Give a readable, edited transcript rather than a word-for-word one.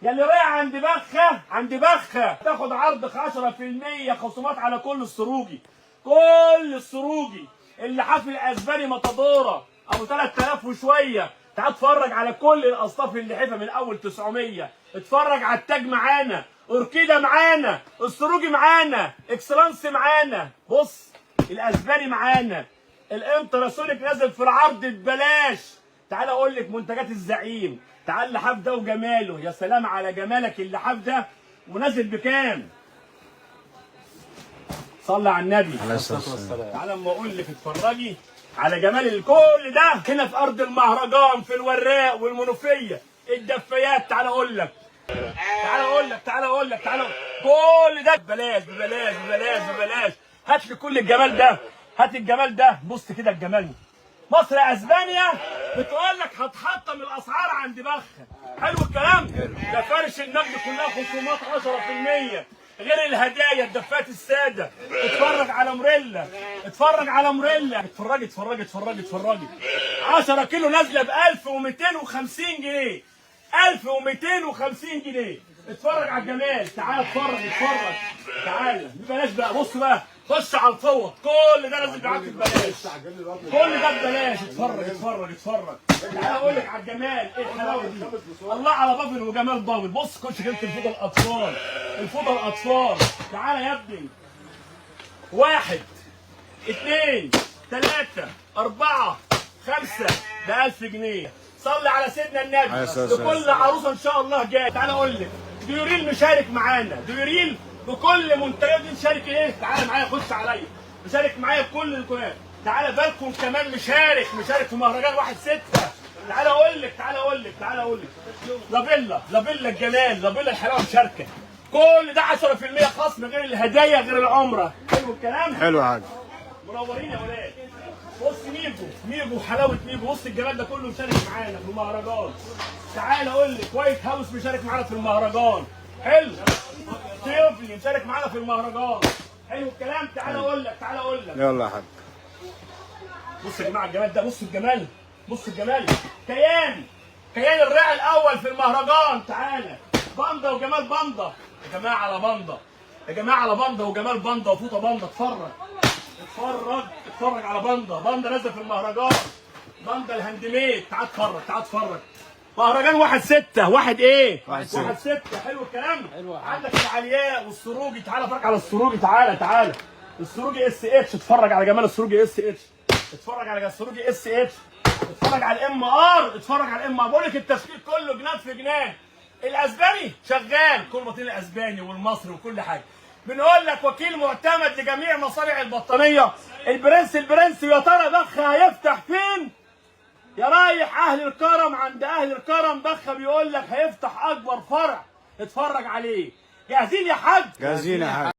يا اللي رايح عند بخه تاخد عرض 10% خصومات على كل السروجي. كل السروجي اللي حافل اسباني ماتادورا ابو 3000 وشويه. تعال اتفرج على كل الاصناف اللي حفه من اول 900. اتفرج على التاج معانا، اوركيدا معانا، السروجي معانا، اكسلانس معانا. بص الاسباني معانا، الانتراسونيك نازل في العرض ببلاش. تعال اقول لك منتجات الزعيم. تعال اللحاف ده وجماله، يا سلام على جمالك اللحاف ده، ونازل بكام؟ صلي على النبي عليه الصلاه والسلام. تعال اما اقول لك اتفرجي على جمال الكل ده هنا في ارض المهرجان في الوراق والمنوفيه. الدفايات تعال اقول لك كل ده ببلاش ببلاش ببلاش ببلاش. هات لي كل الجمال ده، هات الجمال ده. بص كده الجمال. مصر اسبانيا بتقول لك هتحطم الاسعار عند بخه. حلو الكلام؟ ده فرش النقد كلها خصومات 10%، غير الهدايا الدفات الساده. اتفرج على موريلا، اتفرج على موريلا، اتفرجي 10 كيلو نازله ب 1250 جنيه. 1250 جنيه. اتفرج على الجمال. تعال اتفرج تعال ببلاش بقى. بص بقى، خش على الفوط. كل ده لازم معاك ببلاش، كل ده ببلاش. اتفرج تعال اقول لك على الجمال. ايه الحلاوه دي؟ الله على بابل وجمال بابل. بص خش كده الفوطه الاطفال. تعال يا ابني. 1 2 3 4 5 ب 1000 جنيه. صلي على سيدنا النبي. لكل عروسه ان شاء الله جاي. تعال اقول لك ديوريل مشارك معانا، ديوريل بكل منتجات دي مشارك. ايه؟ تعال معايا، خش عليا، مشارك معايا بكل الكلام. تعال بالكم كمان مشارك في مهرجان 1/6. تعال اقول لك لابيلا الجلال، لابيلا الحلاوه مشاركه. كل ده 10% خصم، غير الهدايا، غير العمره. حلو الكلام؟ حلو يا حاج. منورين يا ولاد. بص ميجو حلاوه ميجو. بص الجمال ده كله مشارك معانا في المهرجان. تعال اقول لك وايت هاوس مشارك معانا في المهرجان. حلو. تيوفلي مشارك معانا في المهرجان. حلو الكلام. تعال اقول لك يلا يا حاج. بص يا جماعه الجمال ده، بص الجمال. كيان الرائع الاول في المهرجان. تعالى باندا وجمال باندا. يا جماعه على باندا وجمال باندا وفوطه باندا. اتفرج على باندا نازله في المهرجان. باندا الهاند ميد. تعال اتفرج. مهرجان 1/6. 1/6. حلو الكلام. عندك العلياء والسروجي. تعال اتفرج على السروجي. تعال السروجي اس اتش. اتفرج على جمال السروجي اس اتش. اتفرج على السروجي اس اتش. اتفرج على الام ار. بقول لك التشكيل كله جنان في جنان. الاسباني شغال، كل بطين الاسباني والمصري وكل حاجه. بنقول لك وكيل معتمد لجميع مصانع البطانيه. البرنس يا ترى بخه هيفتح فين؟ يا رايح اهل الكرم، عند اهل الكرم بخه بيقول لك هيفتح اكبر فرع. اتفرج عليه. جاهزين يا حاج؟ جاهزين يا حاج.